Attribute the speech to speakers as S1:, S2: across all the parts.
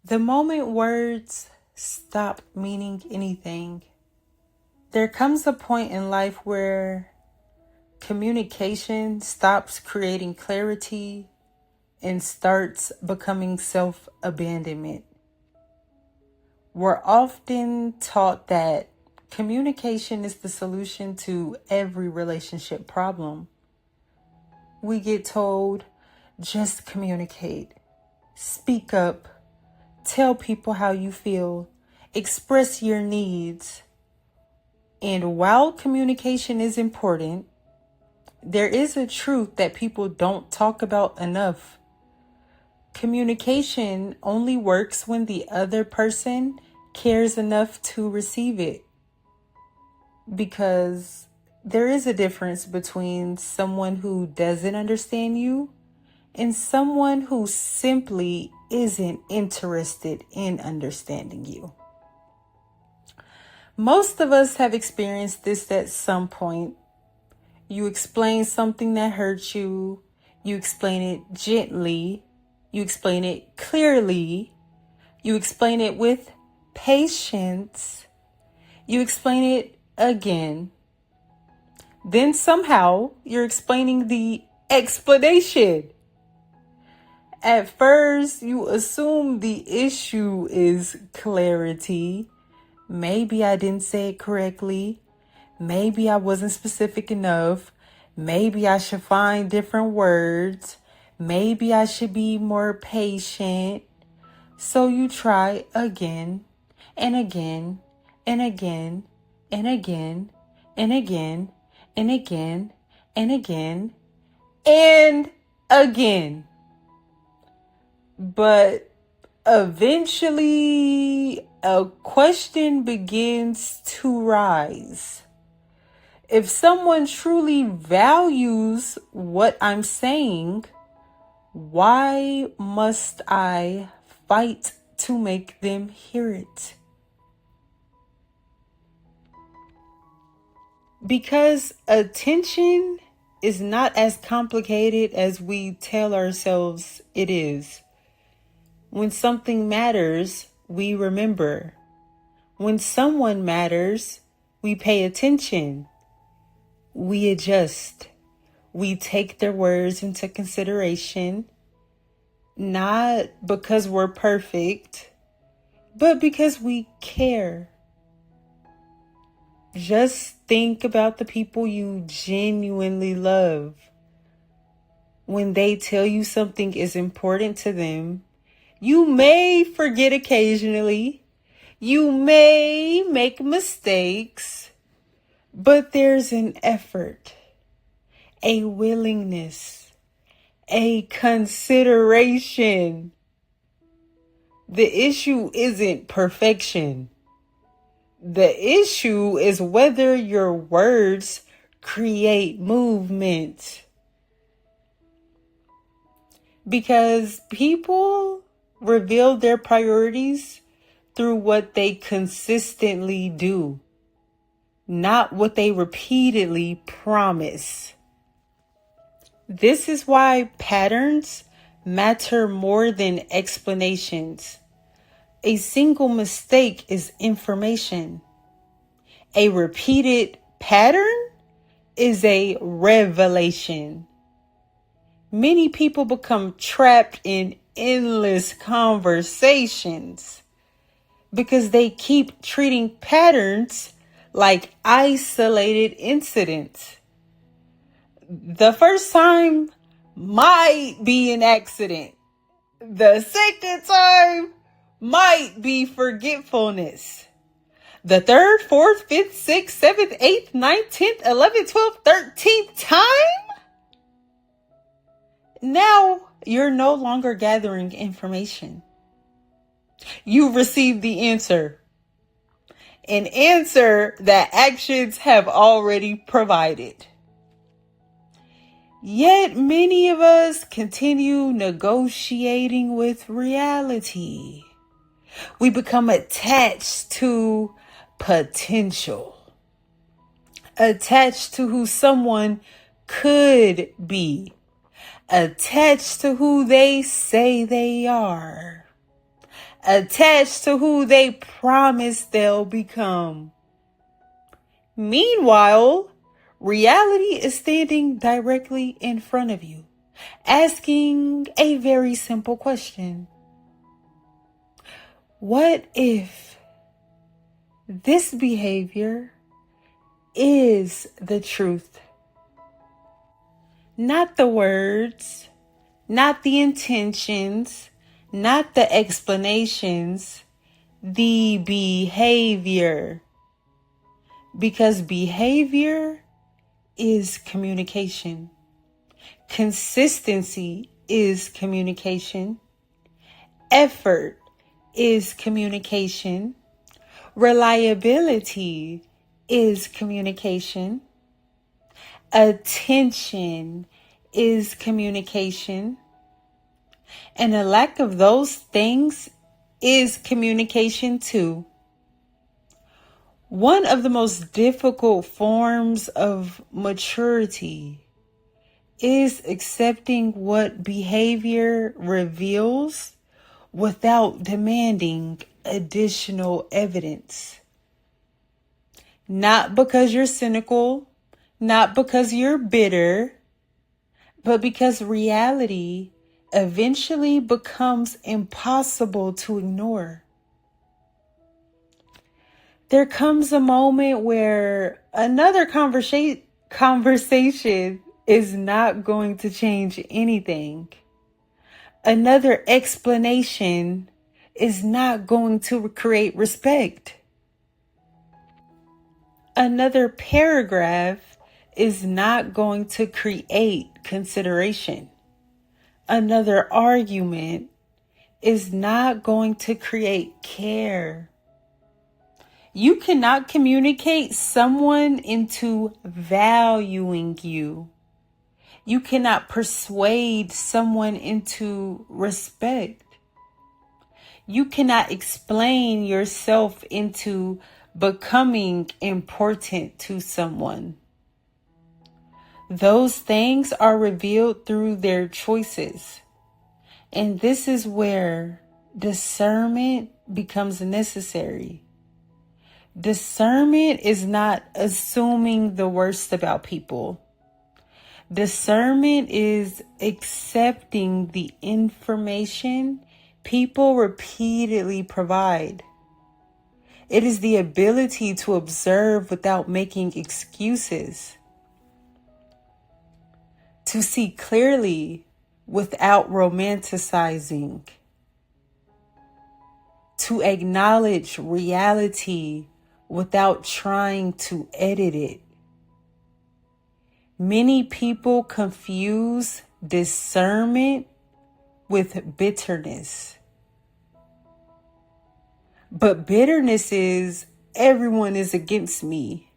S1: The moment words stop meaning anything, there comes a point in life where communication stops creating clarity and starts becoming self-abandonment. We're often taught that communication is the solution to every relationship problem. We get told, just communicate, speak up, tell people how you feel, express your needs. And while communication is important, there is a truth that people don't talk about enough. Communication only works when the other person cares enough to receive it. Because there is a difference between someone who doesn't understand you and someone who simply isn't interested in understanding you. Most of us have experienced this at some point. You explain something that hurts you. You explain it gently. You explain it clearly. You explain it with patience. You explain it again. Then somehow you're explaining the explanation. At first, you assume the issue is clarity. Maybe I didn't say it correctly. Maybe I wasn't specific enough. Maybe I should find different words. Maybe I should be more patient. So you try again and again and again and again and again and again and again and again. But eventually a question begins to rise. If someone truly values what I'm saying, why must I fight to make them hear it? Because attention is not as complicated as we tell ourselves it is. When something matters, we remember. When someone matters, we pay attention. We adjust. We take their words into consideration, not because we're perfect, but because we care. Just think about the people you genuinely love. When they tell you something is important to them, you may forget occasionally. You may make mistakes, but there's an effort, a willingness, a consideration. The issue isn't perfection. The issue is whether your words create movement. Because people reveal their priorities through what they consistently do, not what they repeatedly promise. This is why patterns matter more than explanations. A single mistake is information. A repeated pattern is a revelation. Many people become trapped in endless conversations because they keep treating patterns like isolated incidents. The first time might be an accident. The second time might be forgetfulness. The third, fourth, fifth, sixth, seventh, eighth, ninth, 10th, 11th, 12th, 13th time? Now you're no longer gathering information. You received the answer. An answer that actions have already provided. Yet many of us continue negotiating with reality. We become attached to potential, attached to who someone could be, attached to who they say they are, attached to who they promise they'll become. Meanwhile, reality is standing directly in front of you, asking a very simple question. What if this behavior is the truth? Not the words, not the intentions, not the explanations, the behavior. Because behavior is communication. Consistency is communication. Effort is communication. Reliability is communication. Attention is communication. And a lack of those things is communication too. One of the most difficult forms of maturity is accepting what behavior reveals without demanding additional evidence. Not because you're cynical, not because you're bitter, but because reality eventually becomes impossible to ignore. There comes a moment where another conversation is not going to change anything. Another explanation is not going to create respect. Another paragraph is not going to create consideration. Another argument is not going to create care. You cannot communicate someone into valuing you. You cannot persuade someone into respect. You cannot explain yourself into becoming important to someone. Those things are revealed through their choices. And this is where discernment becomes necessary. Discernment is not assuming the worst about people. Discernment is accepting the information people repeatedly provide. It is the ability to observe without making excuses. To see clearly without romanticizing. To acknowledge reality without trying to edit it. Many people confuse discernment with bitterness. But bitterness is everyone is against me.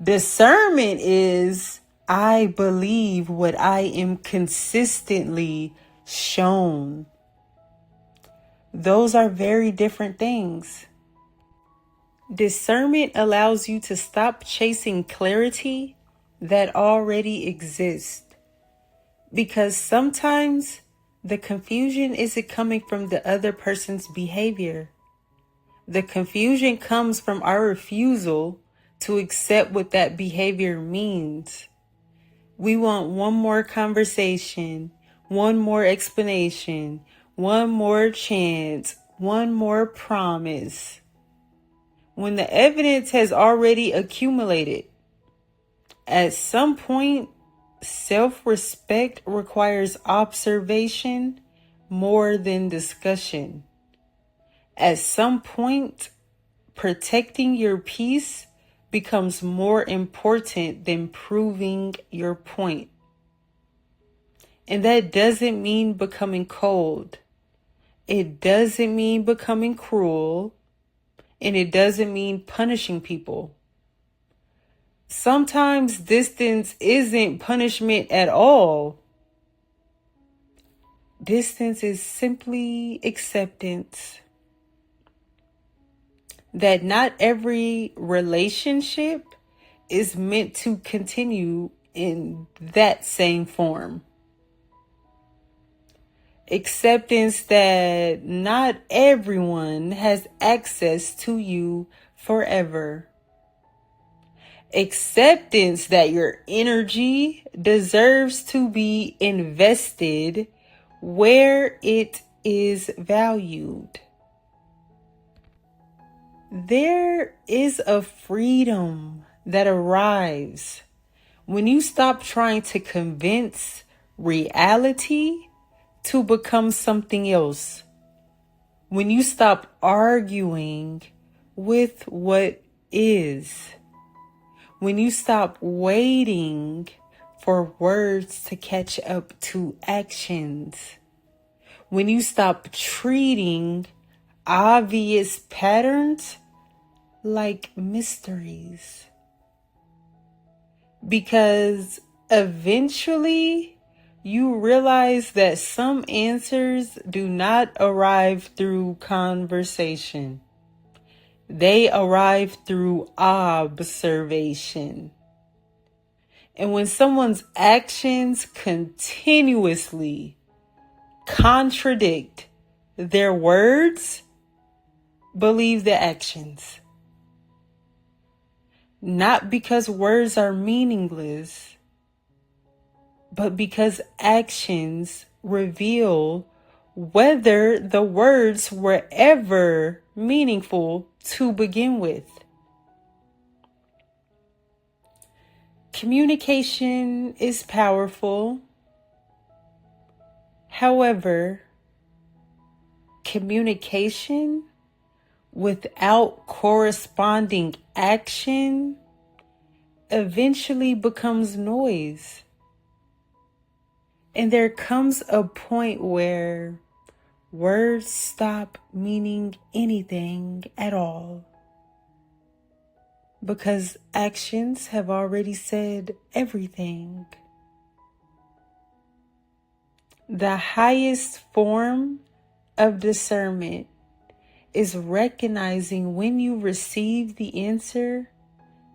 S1: Discernment is I believe what I am consistently shown. Those are very different things. Discernment allows you to stop chasing clarity that already exists. Because sometimes the confusion isn't coming from the other person's behavior. The confusion comes from our refusal to accept what that behavior means. We want one more conversation, one more explanation, one more chance, one more promise. When the evidence has already accumulated, at some point, self-respect requires observation more than discussion. At some point, protecting your peace becomes more important than proving your point. And that doesn't mean becoming cold. It doesn't mean becoming cruel. And it doesn't mean punishing people. Sometimes distance isn't punishment at all. Distance is simply acceptance. That not every relationship is meant to continue in that same form. Acceptance that not everyone has access to you forever. Acceptance that your energy deserves to be invested where it is valued. There is a freedom that arrives when you stop trying to convince reality to become something else. When you stop arguing with what is. When you stop waiting for words to catch up to actions. When you stop treating obvious patterns like mysteries. Because eventually you realize that some answers do not arrive through conversation. They arrive through observation. And when someone's actions continuously contradict their words, believe the actions. Not because words are meaningless, but because actions reveal whether the words were ever meaningful to begin with. Communication is powerful. However, communication without corresponding action eventually becomes noise. And there comes a point where words stop meaning anything at all, because actions have already said everything. The highest form of discernment is recognizing when you receive the answer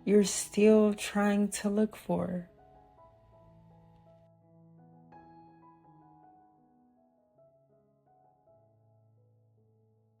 S1: you're still trying to look for.